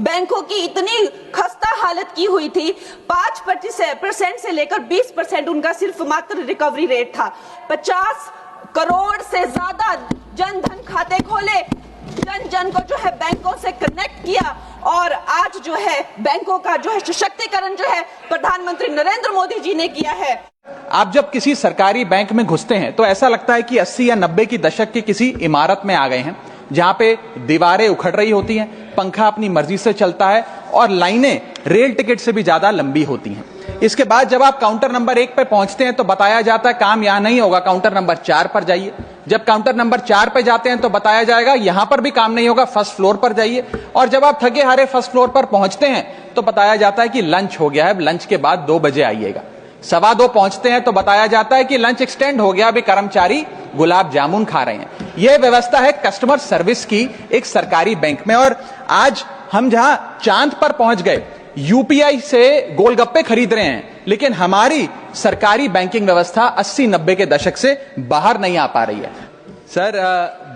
बैंकों की इतनी खस्ता हालत की हुई थी। 5% से लेकर 20% उनका सिर्फ मात्र रिकवरी रेट था। 50 करोड़ से ज्यादा जन धन खाते खोले, जन जन को जो है बैंकों से कनेक्ट किया, और आज जो है बैंकों का जो है सशक्तिकरण जो है प्रधानमंत्री नरेंद्र मोदी जी ने किया है। आप जब किसी सरकारी बैंक में घुसते हैं तो ऐसा लगता है कि 80 या 90 की दशक की किसी इमारत में आ गए हैं, जहां पे दीवारें उखड़ रही होती हैं, पंखा अपनी मर्जी से चलता है और लाइनें रेल टिकट से भी ज्यादा लंबी होती हैं। इसके बाद जब आप काउंटर नंबर 1 पे पहुंचते हैं तो बताया जाता है काम यहां नहीं होगा, काउंटर नंबर 4 पर जाइए। जब काउंटर नंबर 4 पे जाते हैं तो बताया जाएगा यहां पर भी काम नहीं होगा, फर्स्ट फ्लोर पर जाइए। और जब आप थके हारे फर्स्ट फ्लोर पर पहुंचते हैं तो बताया जाता है कि लंच हो गया है, लंच के बाद 2 बजे आइएगा। 2:15 पहुंचते हैं तो बताया जाता है कि लंच एक्सटेंड हो गया, अभी कर्मचारी गुलाब जामुन खा रहे हैं। यह व्यवस्था है कस्टमर सर्विस की एक सरकारी बैंक में। और आज हम जहां चांद पर पहुंच गए, यूपीआई से गोलगप्पे खरीद रहे हैं, लेकिन हमारी सरकारी बैंकिंग व्यवस्था 80-90 के दशक से बाहर नहीं आ पा रही है। सर,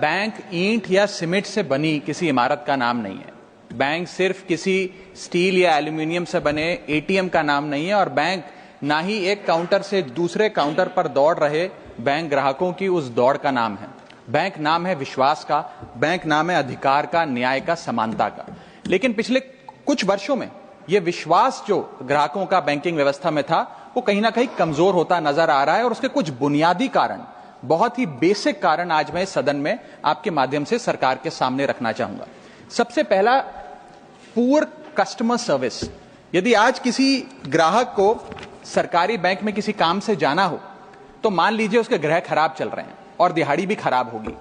बैंक ईंट या सीमेंट से बनी किसी इमारत का नाम नहीं है। बैंक सिर्फ किसी स्टील या एल्यूमिनियम से बने एटीएम का नाम नहीं है, और बैंक ना ही एक काउंटर से दूसरे काउंटर पर दौड़ रहे बैंक ग्राहकों की उस दौड़ का नाम है। बैंक नाम है विश्वास का, बैंक नाम है अधिकार का, न्याय का, समानता का। लेकिन पिछले कुछ वर्षों में यह विश्वास जो ग्राहकों का बैंकिंग व्यवस्था में था, वो कहीं ना कहीं कमजोर होता नजर आ रहा है। और उसके कुछ बुनियादी कारण, बहुत ही बेसिक कारण आज मैं सदन में आपके माध्यम से सरकार के सामने रखना चाहूंगा। सबसे पहला, पुअर कस्टमर सर्विस। यदि आज किसी ग्राहक को सरकारी बैंक में किसी काम से जाना हो तो मान लीजिए उसके ग्रह खराब चल रहे हैं और दिहाड़ी भी खराब होगी।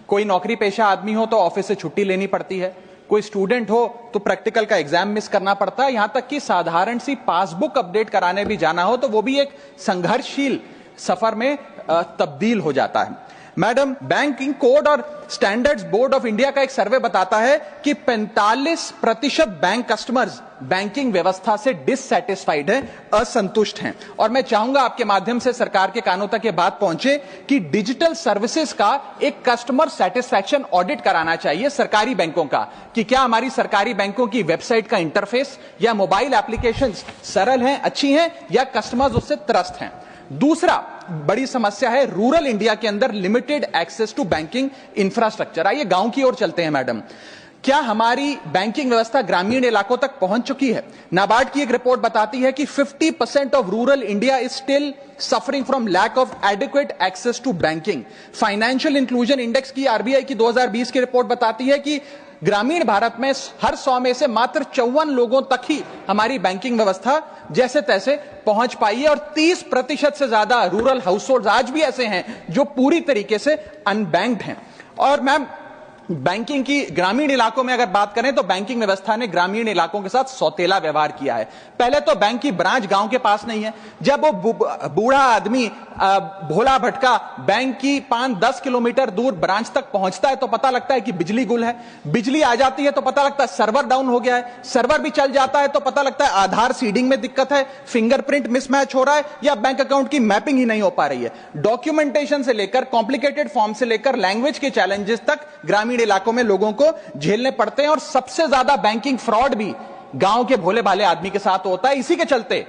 कोई नौकरी पेशा आदमी हो तो ऑफिस से छुट्टी लेनी पड़ती है, कोई स्टूडेंट हो तो प्रैक्टिकल का एग्जाम मिस करना पड़ता है, यहां तक कि साधारण सी पासबुक अपडेट कराने भी जाना हो तो वो भी एक संघर्षशील सफर में तब्दील हो जाता है। मैडम, बैंकिंग कोड और स्टैंडर्ड्स बोर्ड ऑफ इंडिया का एक सर्वे बताता है कि 45% बैंक कस्टमर्स बैंकिंग व्यवस्था से डिससैटिस्फाइड हैं, असंतुष्ट हैं। और मैं चाहूंगा आपके माध्यम से सरकार के कानों तक ये बात पहुंचे कि डिजिटल सर्विसेज का एक कस्टमर सेटिस्फैक्शन ऑडिट कराना चाहिए सरकारी बैंकों का, कि क्या हमारी सरकारी बैंकों की वेबसाइट का इंटरफेस या मोबाइल एप्लीकेशंस सरल हैं, अच्छी हैं, या कस्टमर्स उससे त्रस्त हैं। दूसरा बड़ी समस्या है रूरल इंडिया के अंदर limited access to banking infrastructure. आइए गांव की ओर चलते हैं। मैडम, क्या हमारी बैंकिंग व्यवस्था ग्रामीण इलाकों तक पहुंच चुकी है? नाबार्ड की एक रिपोर्ट बताती है कि 50% of rural India is still suffering from lack of adequate access to banking. Financial inclusion index की, आरबीआई की 2020 की रिपोर्ट बताती है कि ग्रामीण भारत में हर 100 में से मात्र 54 लोगों तक ही हमारी बैंकिंग व्यवस्था जैसे तैसे पहुंच पाई है, और 30% से ज्यादा रूरल हाउसहोल्ड आज भी ऐसे हैं जो पूरी तरीके से अनबैंक्ड हैं। और मैम, बैंकिंग की ग्रामीण इलाकों में अगर बात करें तो बैंकिंग व्यवस्था ने ग्रामीण इलाकों के साथ सौतेला व्यवहार किया है। पहले तो बैंक की ब्रांच गांव के पास नहीं है। जब वो बूढ़ा आदमी भोला भटका बैंक की 5-10 किलोमीटर दूर ब्रांच तक पहुंचता है तो पता लगता है कि बिजली गुल है। बिजली आ जाती है तो पता लगता है सर्वर डाउन हो गया है। सर्वर भी चल जाता है तो पता लगता है आधार सीडिंग में दिक्कत है, फिंगरप्रिंट मिसमैच हो रहा है, या बैंक अकाउंट की मैपिंग ही नहीं हो पा रही है। डॉक्यूमेंटेशन से लेकर कॉम्प्लिकेटेड फॉर्म से लेकर लैंग्वेज के चैलेंजेस तक ग्रामीण इलाकों में लोगों को झेलने पड़ते हैं। और सबसे ज्यादा बैंकिंग फ्रॉड भी गांव के भोले भाले आदमी के साथ होता है। इसी के चलते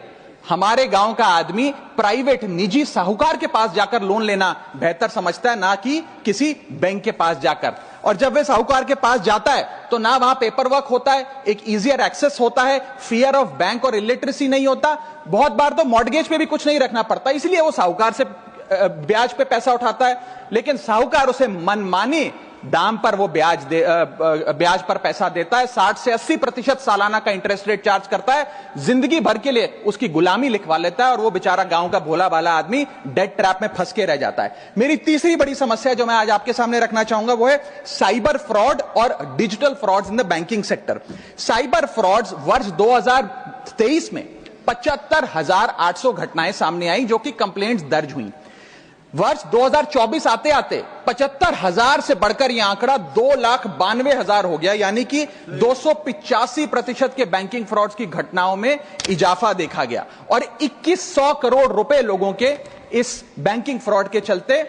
हमारे गांव का आदमी प्राइवेट निजी साहूकार के पास जाकर लोन लेना बेहतर समझता है, ना कि किसी बैंक के पास जाकर। और जब वे साहूकार के पास जाता है तो ना वहां पेपर वर्क होता है, एक इजियर एक्सेस होता है, फियर ऑफ बैंक और इलिटरेसी नहीं होता, बहुत बार तो मॉर्गेज पे भी कुछ नहीं रखना पड़ता, इसलिए वो साहूकार से ब्याज पे पैसा उठाता है। लेकिन साहूकार उसे मनमानी दाम पर वो ब्याज पर पैसा देता है। 60 से 80% सालाना का इंटरेस्ट रेट चार्ज करता है, जिंदगी भर के लिए उसकी गुलामी लिखवा लेता है, और वो बेचारा गांव का भोला भाला आदमी डेट ट्रैप में फंस के रह जाता है। मेरी तीसरी बड़ी समस्या जो मैं आज आपके सामने रखना चाहूंगा वो है साइबर फ्रॉड और digital frauds in the banking sector. Cyber frauds वर्ष 2023 में 75,800 घटनाएं सामने आई जो कि कंप्लेंट्स दर्ज हुई। वर्ष 2024 आते आते 75,000 से बढ़कर यह आंकड़ा 2,92,000 हो गया, यानी कि 285% के बैंकिंग फ्रॉड्स की घटनाओं में इजाफा देखा गया। और 2100 करोड़ रुपए लोगों के इस बैंकिंग फ्रॉड के चलते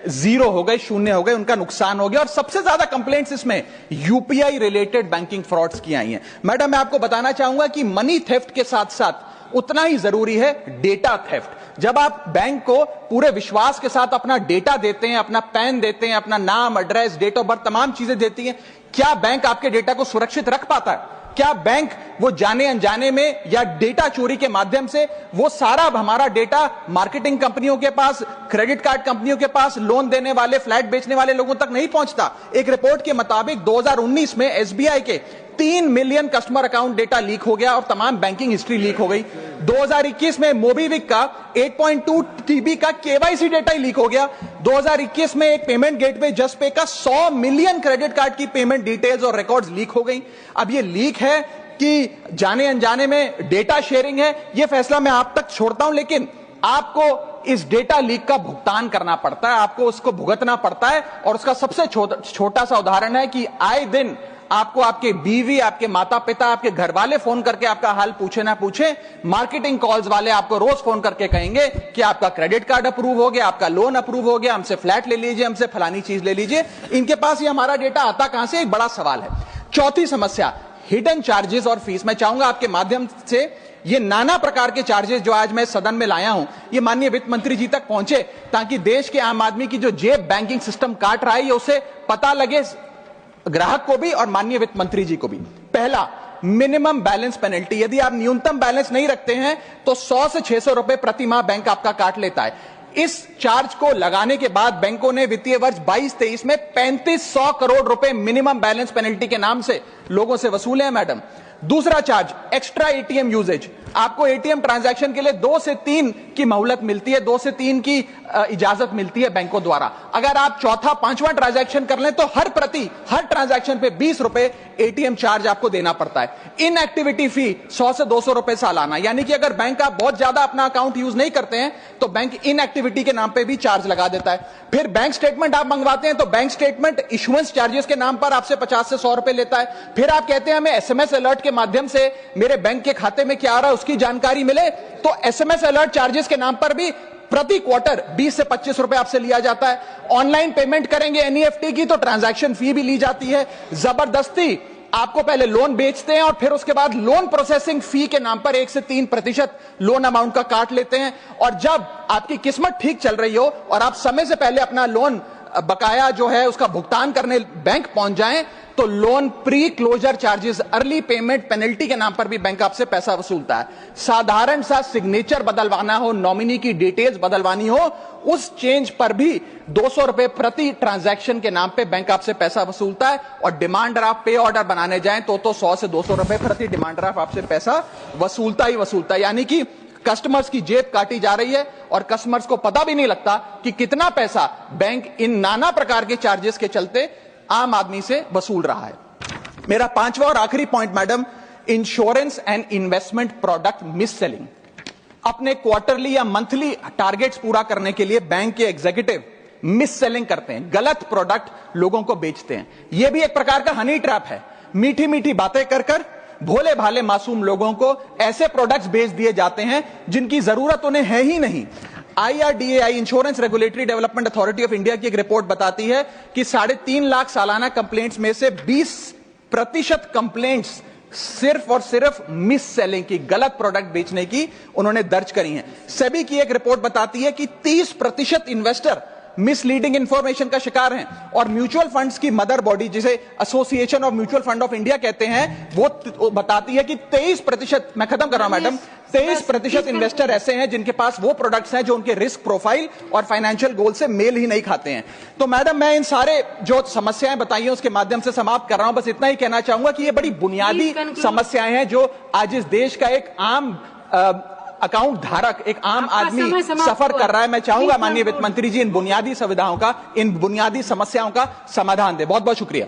जीरो हो गए, शून्य हो गए, उनका नुकसान हो गया। और सबसे ज्यादा कंप्लेंट्स इसमें यूपीआई रिलेटेड बैंकिंग फ्रॉड्स की आई हैं। मैडम, मैं आपको बताना चाहूंगा कि मनी थेफ्ट के साथ साथ उतना ही जरूरी है डेटा थेफ्ट। जब आप बैंक को पूरे विश्वास के साथ अपना डेटा देते हैं, अपना पैन देते हैं, अपना नाम, एड्रेस, डेट ऑफ बर्थ, तमाम चीजें देती हैं, क्या बैंक आपके डेटा को सुरक्षित रख पाता है? क्या बैंक वो जाने अनजाने में या डेटा चोरी के माध्यम से वो सारा हमारा डेटा मार्केटिंग कंपनियों के पास, क्रेडिट कार्ड कंपनियों के पास, लोन देने वाले, फ्लैट बेचने वाले लोगों तक नहीं पहुंचता? एक रिपोर्ट के मुताबिक 2019 में एसबीआई के 3 million customer account data leak हो गया और तमाम बैंकिंग हिस्ट्री लीक हो गई। 2021 में मोबीविक का 8.2 टीबी का केवाईसी डेटा ही लीक हो गया। 2021 में एक पेमेंट गेटवे जस्टपे का 100 मिलियन क्रेडिट कार्ड की पेमेंट डिटेल्स और रिकॉर्ड्स लीक हो गई। अब ये लीक है कि जाने अनजाने में डेटा शेयरिंग है, यह फैसला मैं आप तक छोड़ता हूं, लेकिन आपको इस डेटा लीक का भुगतान करना पड़ता है, आपको उसको भुगतना पड़ता है। और उसका सबसे छोटा सा उदाहरण है कि आए दिन आपको आपके बीवी, आपके माता पिता, आपके घर वाले फोन करके आपका हाल पूछे ना पूछे, मार्केटिंग कॉल्स वाले आपको रोज फोन करके कहेंगे कि आपका क्रेडिट कार्ड अप्रूव हो गया, आपका लोन अप्रूव हो गया, हमसे फ्लैट ले लीजिए, हमसे फलानी चीज ले लीजिए। इनके पास ये हमारा डेटा आता कहां से, एक बड़ा सवाल है। चौथी समस्या, हिडन चार्जेस और फीस। मैं चाहूंगा आपके माध्यम से ये नाना प्रकार के चार्जेस जो आज मैं सदन में लाया हूं, ये माननीय वित्त मंत्री जी तक पहुंचे, ताकि देश के आम आदमी की जो जेब बैंकिंग सिस्टम काट रहा है, ये उसे पता लगे, ग्राहक को भी और माननीय वित्त मंत्री जी को भी। पहला, मिनिमम बैलेंस पेनल्टी। यदि आप न्यूनतम बैलेंस नहीं रखते हैं तो 100 से 600 रुपए प्रति माह बैंक आपका काट लेता है। इस चार्ज को लगाने के बाद बैंकों ने वित्तीय वर्ष 22-23 में 3500 करोड़ रुपए मिनिमम बैलेंस पेनल्टी के नाम से लोगों से वसूले हैं। मैडम, दूसरा चार्ज, एक्स्ट्रा एटीएम यूजेज। आपको एटीएम ट्रांजैक्शन के लिए 2 से 3 की मोहलत मिलती है, 2 से 3 की इजाजत मिलती है बैंकों द्वारा। अगर आप चौथा, पांचवा ट्रांजैक्शन कर लें तो हर ट्रांजैक्शन पे 20 रुपए एटीएम चार्ज आपको देना पड़ता है। इनएक्टिविटी फी 100 से 200 रुपए सालाना, यानी कि अगर बैंक आप बहुत ज्यादा अपना अकाउंट यूज नहीं करते हैं तो बैंक इनएक्टिविटी के नाम पे भी चार्ज लगा देता है। फिर बैंक स्टेटमेंट आप मंगवाते हैं तो बैंक स्टेटमेंट इशुएंस चार्जेस के नाम पर आपसे 50 से 100 रुपए लेता है। फिर आप कहते हैं हमें एसएमएस अलर्ट के माध्यम से मेरे बैंक के खाते में क्या आ रहा है उसकी जानकारी मिले, तो एसएमएस अलर्ट चार्जेस के नाम पर भी प्रति क्वार्टर 20 से 25 रुपए आपसे लिया जाता है। ऑनलाइन पेमेंट करेंगे एनईएफटी की तो ट्रांजैक्शन फी भी ली जाती है। जबरदस्ती आपको पहले लोन बेचते हैं और फिर उसके बाद लोन प्रोसेसिंग फी के नाम पर 1 से 3% लोन अमाउंट का काट लेते हैं। और जब आपकी किस्मत ठीक चल रही हो और आप समय से पहले अपना लोन बकाया जो है उसका भुगतान करने बैंक पहुंच जाएं तो loan pre closure charges, early payment penalty के नाम पर भी बैंक आपसे पैसा वसूलता है। साधारण सा सिग्नेचर बदलवाना हो, नॉमिनी की डिटेल्स बदलवानी हो, उस चेंज पर भी 200 रुपए प्रति ट्रांजैक्शन के नाम पे बैंक आपसे पैसा वसूलता है। और डिमांड ड्राफ्ट, पे ऑर्डर बनाने जाएं तो 100 से 200 रुपए प्रति डिमांड ड्राफ्ट आपसे पैसा वसूलता ही वसूलता है। यानी कि कस्टमर्स की जेब काटी जा रही है और कस्टमर्स को पता भी नहीं लगता कि कितना पैसा बैंक इन नाना प्रकार के चार्जेस के चलते आम आदमी से वसूल रहा है। मेरा पांचवा और आखिरी point madam, insurance and investment product miss selling. अपने क्वार्टरली या मंथली टारगेट्स पूरा करने के लिए बैंक के एग्जीक्यूटिव मिस सेलिंग करते हैं, गलत प्रोडक्ट लोगों को बेचते हैं। यह भी एक प्रकार का हनी ट्रैप है। मीठी मीठी बातें कर भोले भाले मासूम लोगों को ऐसे प्रोडक्ट्स बेच दिए जाते हैं जिनकी जरूरत उन्हें है ही नहीं। IRDAI, insurance regulatory development authority of India की एक रिपोर्ट बताती है कि 3.5 लाख सालाना कंप्लेंट्स में से 20% कंप्लेंट्स सिर्फ और सिर्फ मिस सेलिंग की, गलत प्रोडक्ट बेचने की उन्होंने दर्ज करी हैं। सेबी की एक रिपोर्ट बताती है कि 30% इन्वेस्टर मिसलीडिंग इंफॉर्मेशन का शिकार हैं। और म्यूचुअल फंड्स की मदर बॉडी, जिसे association of mutual fund of India कहते हैं, वो बताती है कि 23%, मैं खत्म कर रहा हूं मैडम, 23% इन्वेस्टर ऐसे हैं जिनके पास वो प्रोडक्ट्स हैं जो उनके रिस्क प्रोफाइल और फाइनेंशियल गोल से मेल ही नहीं खाते हैं। तो मैडम, मैं इन सारे जो समस्याएं बताई हैं उसके माध्यम से समाप्त कर रहा हूं। बस इतना ही कहना चाहूंगा कि ये बड़ी बुनियादी समस्याएं हैं जो आज इस देश का एक आम अकाउंट धारक, एक आम आदमी सफर कर रहा है। मैं चाहूंगा माननीय वित्त मंत्री जी इन बुनियादी सुविधाओं का, इन बुनियादी समस्याओं का समाधान दे। बहुत बहुत शुक्रिया।